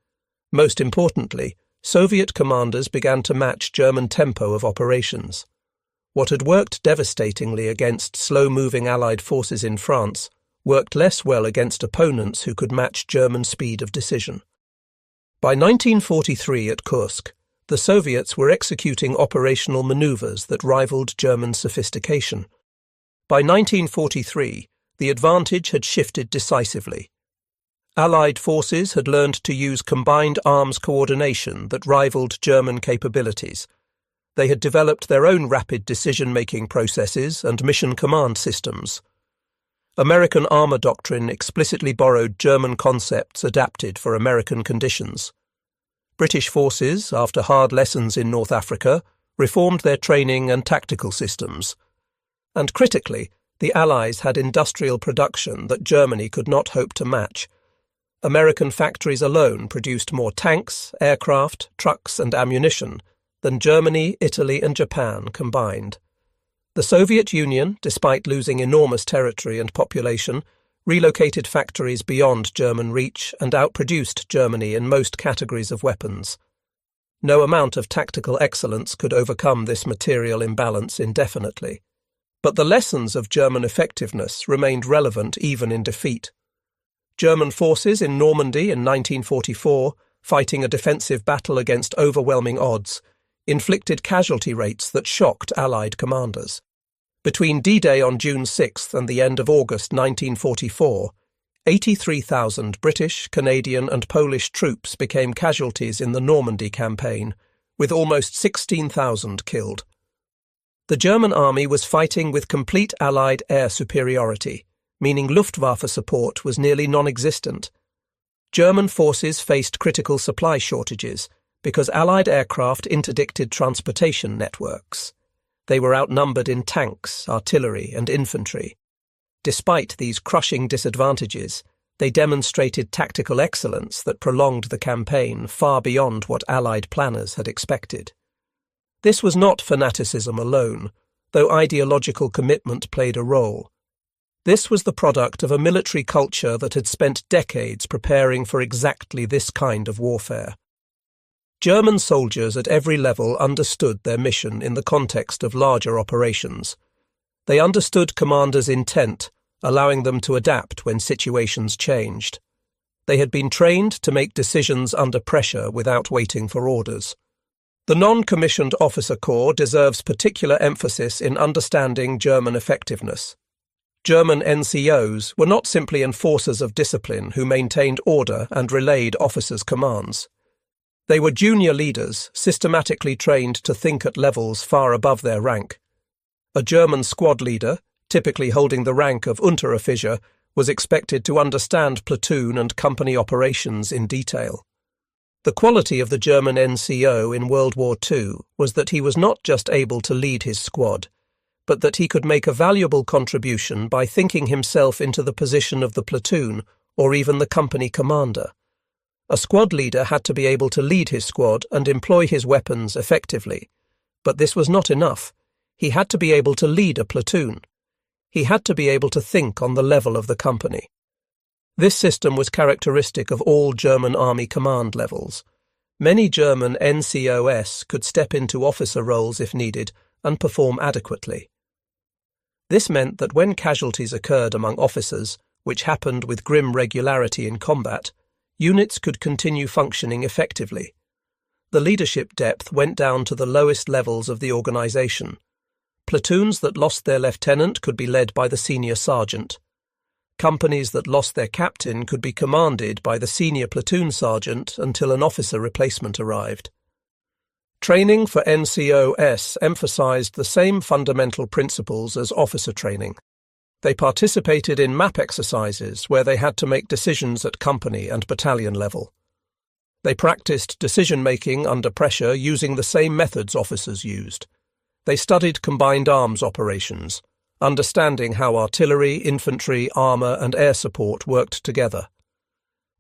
[SPEAKER 1] Most importantly, Soviet commanders began to match German tempo of operations. What had worked devastatingly against slow-moving Allied forces in France worked less well against opponents who could match German speed of decision. By 1943 at Kursk, the Soviets were executing operational maneuvers that rivaled German sophistication. By 1943, the advantage had shifted decisively. Allied forces had learned to use combined arms coordination that rivaled German capabilities. They had developed their own rapid decision-making processes and mission command systems. American armor doctrine explicitly borrowed German concepts adapted for American conditions. British forces, after hard lessons in North Africa, reformed their training and tactical systems. And critically, the Allies had industrial production that Germany could not hope to match. American factories alone produced more tanks, aircraft, trucks, and ammunition than Germany, Italy, and Japan combined. The Soviet Union, despite losing enormous territory and population, relocated factories beyond German reach and outproduced Germany in most categories of weapons. No amount of tactical excellence could overcome this material imbalance indefinitely. But the lessons of German effectiveness remained relevant even in defeat. German forces in Normandy in 1944, fighting a defensive battle against overwhelming odds, inflicted casualty rates that shocked Allied commanders. Between D-Day on June 6 and the end of August 1944, 83,000 British, Canadian and Polish troops became casualties in the Normandy campaign, with almost 16,000 killed. The German army was fighting with complete Allied air superiority, meaning Luftwaffe support was nearly non-existent. German forces faced critical supply shortages because Allied aircraft interdicted transportation networks. They were outnumbered in tanks, artillery, and infantry. Despite these crushing disadvantages, they demonstrated tactical excellence that prolonged the campaign far beyond what Allied planners had expected. This was not fanaticism alone, though ideological commitment played a role. This was the product of a military culture that had spent decades preparing for exactly this kind of warfare. German soldiers at every level understood their mission in the context of larger operations. They understood commanders' intent, allowing them to adapt when situations changed. They had been trained to make decisions under pressure without waiting for orders. The non-commissioned officer corps deserves particular emphasis in understanding German effectiveness. German NCOs were not simply enforcers of discipline who maintained order and relayed officers' commands. They were junior leaders, systematically trained to think at levels far above their rank. A German squad leader, typically holding the rank of Unteroffizier, was expected to understand platoon and company operations in detail. The quality of the German NCO in World War II was that he was not just able to lead his squad, but that he could make a valuable contribution by thinking himself into the position of the platoon or even the company commander. A squad leader had to be able to lead his squad and employ his weapons effectively, but this was not enough. He had to be able to lead a platoon. He had to be able to think on the level of the company. This system was characteristic of all German army command levels. Many German NCOs could step into officer roles if needed and perform adequately. This meant that when casualties occurred among officers, which happened with grim regularity in combat, units could continue functioning effectively. The leadership depth went down to the lowest levels of the organization. Platoons that lost their lieutenant could be led by the senior sergeant. Companies that lost their captain could be commanded by the senior platoon sergeant until an officer replacement arrived. Training for NCOs emphasized the same fundamental principles as officer training. They participated in map exercises where they had to make decisions at company and battalion level. They practiced decision-making under pressure using the same methods officers used. They studied combined arms operations, understanding how artillery, infantry, armour and air support worked together.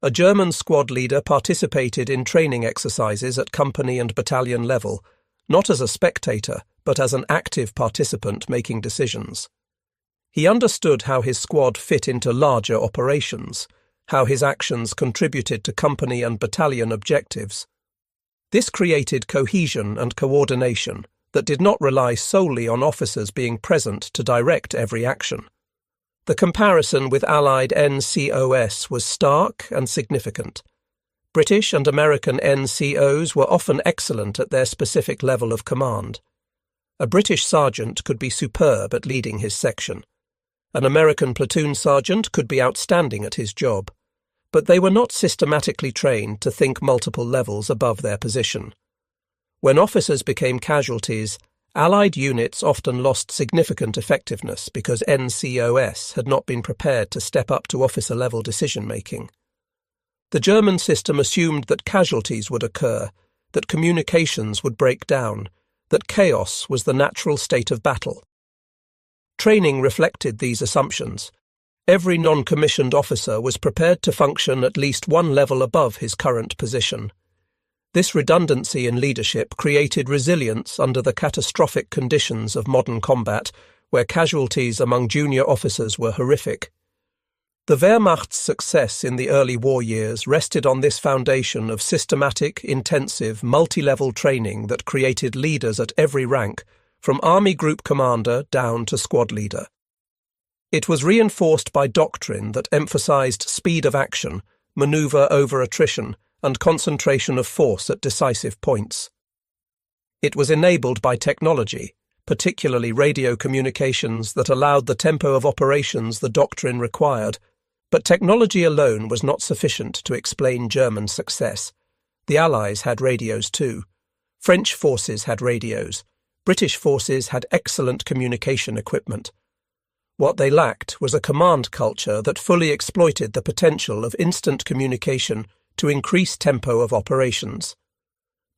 [SPEAKER 1] A German squad leader participated in training exercises at company and battalion level, not as a spectator, but as an active participant making decisions. He understood how his squad fit into larger operations, how his actions contributed to company and battalion objectives. This created cohesion and coordination that did not rely solely on officers being present to direct every action. The comparison with Allied NCOS was stark and significant. British and American NCOs were often excellent at their specific level of command. A British sergeant could be superb at leading his section. An American platoon sergeant could be outstanding at his job, but they were not systematically trained to think multiple levels above their position. When officers became casualties, Allied units often lost significant effectiveness because NCOS had not been prepared to step up to officer-level decision-making. The German system assumed that casualties would occur, that communications would break down, that chaos was the natural state of battle. Training reflected these assumptions. Every non-commissioned officer was prepared to function at least one level above his current position. This redundancy in leadership created resilience under the catastrophic conditions of modern combat, where casualties among junior officers were horrific. The Wehrmacht's success in the early war years rested on this foundation of systematic, intensive, multi-level training that created leaders at every rank, from army group commander down to squad leader. It was reinforced by doctrine that emphasized speed of action, maneuver over attrition, and concentration of force at decisive points. It was enabled by technology, particularly radio communications, that allowed the tempo of operations the doctrine required, but technology alone was not sufficient to explain German success. The Allies had radios too. French forces had radios. British forces had excellent communication equipment. What they lacked was a command culture that fully exploited the potential of instant communication to increase tempo of operations.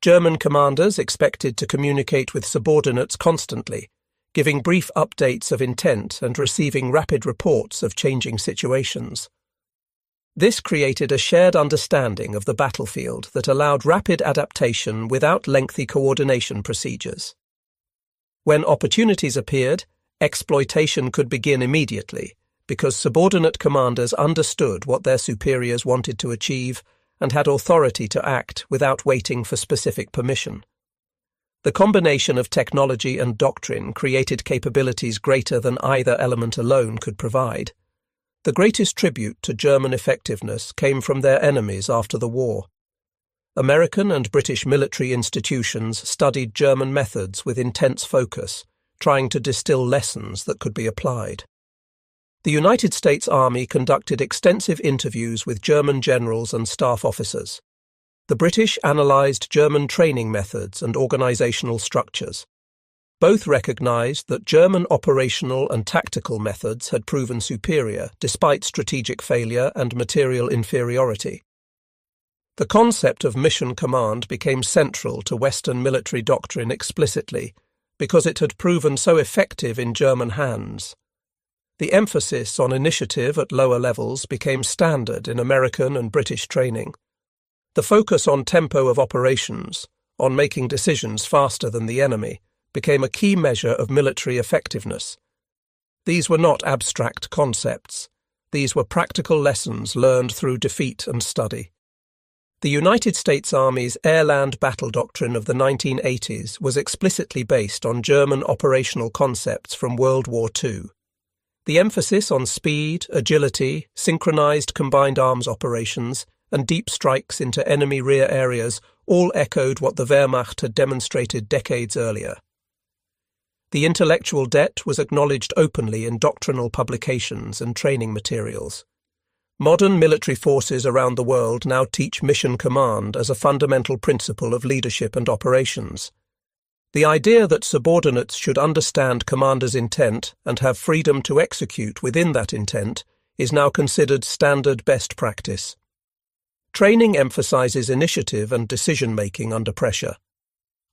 [SPEAKER 1] German commanders expected to communicate with subordinates constantly, giving brief updates of intent and receiving rapid reports of changing situations. This created a shared understanding of the battlefield that allowed rapid adaptation without lengthy coordination procedures. When opportunities appeared, exploitation could begin immediately, because subordinate commanders understood what their superiors wanted to achieve and had authority to act without waiting for specific permission. The combination of technology and doctrine created capabilities greater than either element alone could provide. The greatest tribute to German effectiveness came from their enemies after the war. American and British military institutions studied German methods with intense focus, trying to distill lessons that could be applied. The United States Army conducted extensive interviews with German generals and staff officers. The British analysed German training methods and organisational structures. Both recognised that German operational and tactical methods had proven superior despite strategic failure and material inferiority. The concept of mission command became central to Western military doctrine explicitly because it had proven so effective in German hands. The emphasis on initiative at lower levels became standard in American and British training. The focus on tempo of operations, on making decisions faster than the enemy, became a key measure of military effectiveness. These were not abstract concepts. These were practical lessons learned through defeat and study. The United States Army's air-land battle doctrine of the 1980s was explicitly based on German operational concepts from World War II. The emphasis on speed, agility, synchronized combined arms operations, and deep strikes into enemy rear areas all echoed what the Wehrmacht had demonstrated decades earlier. The intellectual debt was acknowledged openly in doctrinal publications and training materials. Modern military forces around the world now teach mission command as a fundamental principle of leadership and operations. The idea that subordinates should understand commander's intent and have freedom to execute within that intent is now considered standard best practice. Training emphasizes initiative and decision-making under pressure.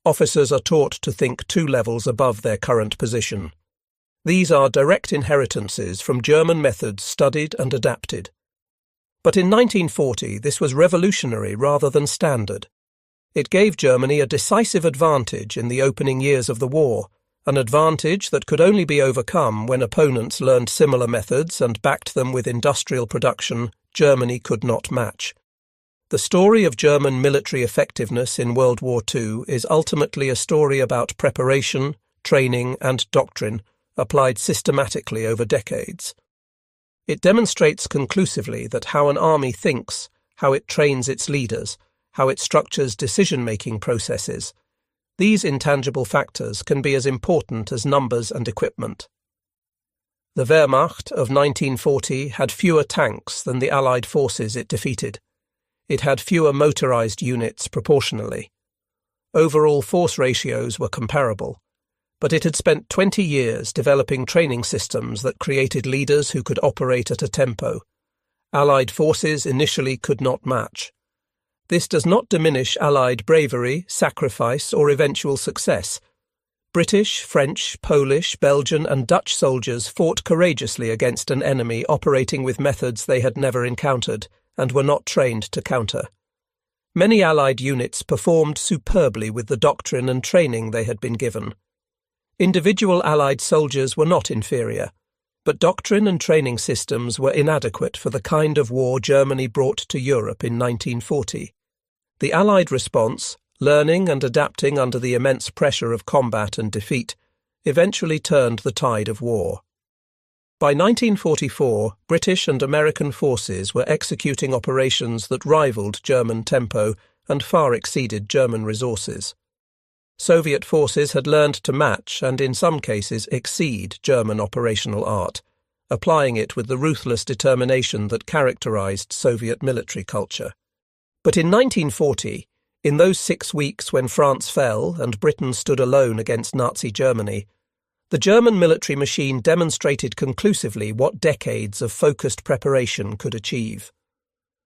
[SPEAKER 1] Officers are taught to think 2 levels above their current position. These are direct inheritances from German methods studied and adapted. But in 1940, this was revolutionary rather than standard. It gave Germany a decisive advantage in the opening years of the war, an advantage that could only be overcome when opponents learned similar methods and backed them with industrial production Germany could not match. The story of German military effectiveness in World War II is ultimately a story about preparation, training, and doctrine applied systematically over decades. It demonstrates conclusively that how an army thinks, how it trains its leaders, how it structures decision-making processes, these intangible factors can be as important as numbers and equipment. The Wehrmacht of 1940 had fewer tanks than the Allied forces it defeated. It had fewer motorized units proportionally. Overall force ratios were comparable, but it had spent 20 years developing training systems that created leaders who could operate at a tempo Allied forces initially could not match. This does not diminish Allied bravery, sacrifice, or eventual success. British, French, Polish, Belgian, and Dutch soldiers fought courageously against an enemy operating with methods they had never encountered and were not trained to counter. Many Allied units performed superbly with the doctrine and training they had been given. Individual Allied soldiers were not inferior, but doctrine and training systems were inadequate for the kind of war Germany brought to Europe in 1940. The Allied response, learning and adapting under the immense pressure of combat and defeat, eventually turned the tide of war. By 1944, British and American forces were executing operations that rivaled German tempo and far exceeded German resources. Soviet forces had learned to match and, in some cases, exceed German operational art, applying it with the ruthless determination that characterized Soviet military culture. But in 1940, in those 6 weeks when France fell and Britain stood alone against Nazi Germany, the German military machine demonstrated conclusively what decades of focused preparation could achieve.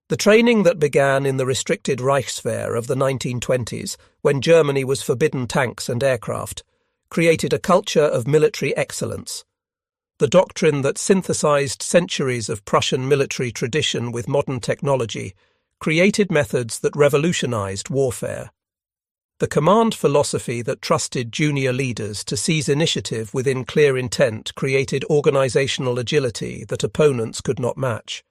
[SPEAKER 1] The training that began in the restricted Reichswehr of the 1920s, when Germany was forbidden tanks and aircraft, created a culture of military excellence. The doctrine that synthesized centuries of Prussian military tradition with modern technology created methods that revolutionized warfare. The command philosophy that trusted junior leaders to seize initiative within clear intent created organizational agility that opponents could not match.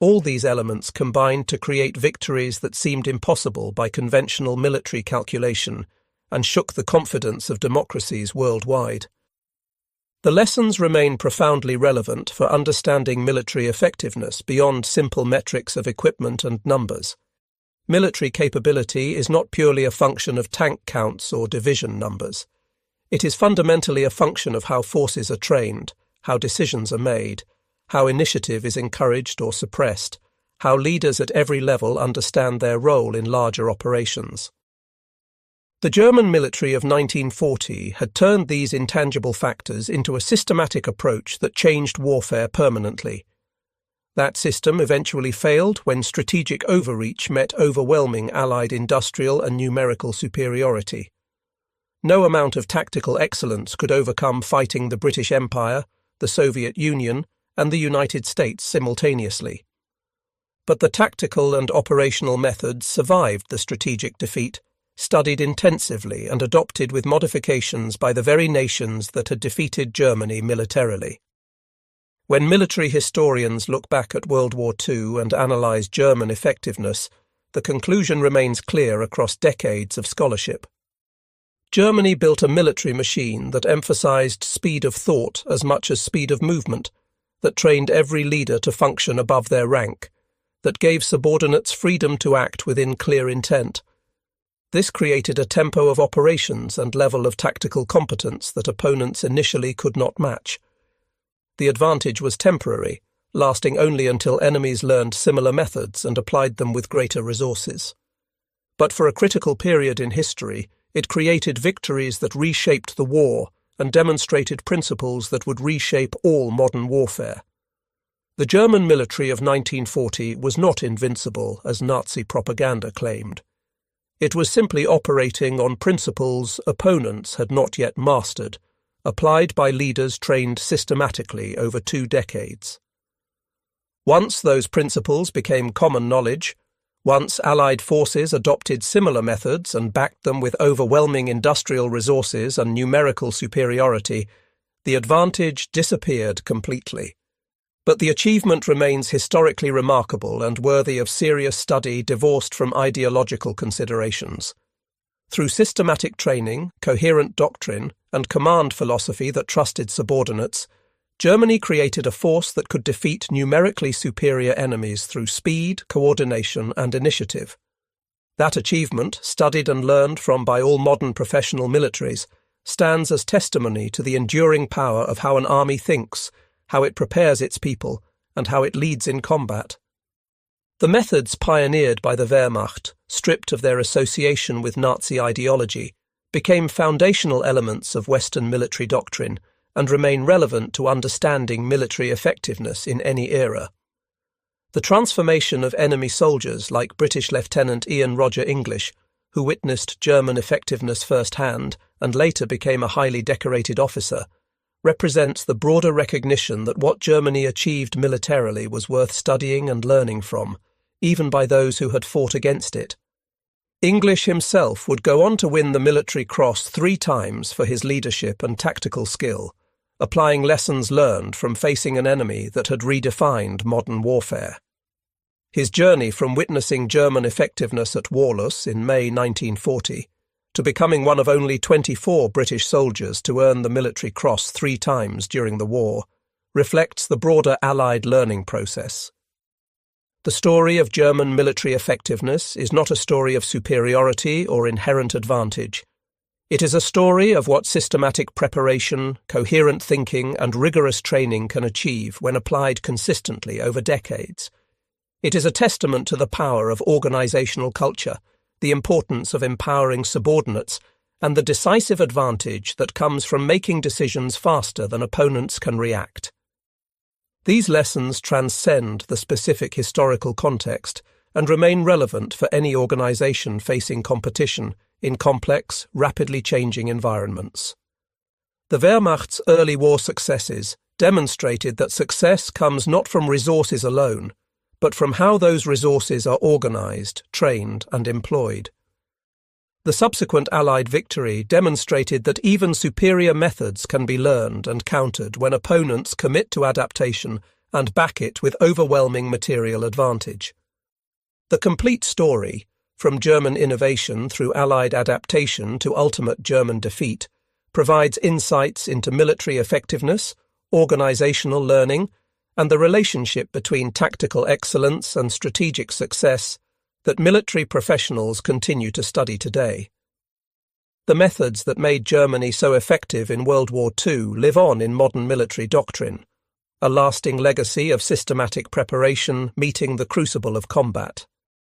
[SPEAKER 1] All these elements combined to create victories that seemed impossible by conventional military calculation and shook the confidence of democracies worldwide. The lessons remain profoundly relevant for understanding military effectiveness beyond simple metrics of equipment and numbers. Military capability is not purely a function of tank counts or division numbers. It is fundamentally a function of how forces are trained, how decisions are made, how initiative is encouraged or suppressed, how leaders at every level understand their role in larger operations. The German military of 1940 had turned these intangible factors into a systematic approach that changed warfare permanently. That system eventually failed when strategic overreach met overwhelming Allied industrial and numerical superiority. No amount of tactical excellence could overcome fighting the British Empire, the Soviet Union, and the United States simultaneously. But the tactical and operational methods survived the strategic defeat, studied intensively and adopted with modifications by the very nations that had defeated Germany militarily. When military historians look back at World War II and analyze German effectiveness, the conclusion remains clear across decades of scholarship. Germany built a military machine that emphasized speed of thought as much as speed of movement, that trained every leader to function above their rank, that gave subordinates freedom to act within clear intent. This created a tempo of operations and level of tactical competence that opponents initially could not match. The advantage was temporary, lasting only until enemies learned similar methods and applied them with greater resources. But for a critical period in history, it created victories that reshaped the war and demonstrated principles that would reshape all modern warfare. The German military of 1940 was not invincible, as Nazi propaganda claimed. It was simply operating on principles opponents had not yet mastered, applied by leaders trained systematically over 2 decades. Once those principles became common knowledge, once Allied forces adopted similar methods and backed them with overwhelming industrial resources and numerical superiority, the advantage disappeared completely. But the achievement remains historically remarkable and worthy of serious study divorced from ideological considerations. Through systematic training, coherent doctrine, and command philosophy that trusted subordinates, Germany created a force that could defeat numerically superior enemies through speed, coordination, and initiative. That achievement, studied and learned from by all modern professional militaries, stands as testimony to the enduring power of how an army thinks, how it prepares its people, and how it leads in combat. The methods pioneered by the Wehrmacht, stripped of their association with Nazi ideology, became foundational elements of Western military doctrine and remain relevant to understanding military effectiveness in any era. The transformation of enemy soldiers like British Lieutenant Ian Roger English, who witnessed German effectiveness firsthand and later became a highly decorated officer, represents the broader recognition that what Germany achieved militarily was worth studying and learning from, even by those who had fought against it. English himself would go on to win the Military Cross 3 times for his leadership and tactical skill, applying lessons learned from facing an enemy that had redefined modern warfare. His journey from witnessing German effectiveness at Warlus in May 1940 to becoming one of only 24 British soldiers to earn the Military Cross 3 times during the war reflects the broader Allied learning process. The story of German military effectiveness is not a story of superiority or inherent advantage. It is a story of what systematic preparation, coherent thinking, and rigorous training can achieve when applied consistently over decades. It is a testament to the power of organizational culture, the importance of empowering subordinates, and the decisive advantage that comes from making decisions faster than opponents can react. These lessons transcend the specific historical context and remain relevant for any organization facing competition in complex, rapidly changing environments. The Wehrmacht's early war successes demonstrated that success comes not from resources alone, but from how those resources are organized, trained, and employed. The subsequent Allied victory demonstrated that even superior methods can be learned and countered when opponents commit to adaptation and back it with overwhelming material advantage. The complete story, from German innovation through Allied adaptation to ultimate German defeat, provides insights into military effectiveness, organizational learning, and the relationship between tactical excellence and strategic success that military professionals continue to study today. The methods that made Germany so effective in World War II live on in modern military doctrine, a lasting legacy of systematic preparation meeting the crucible of combat.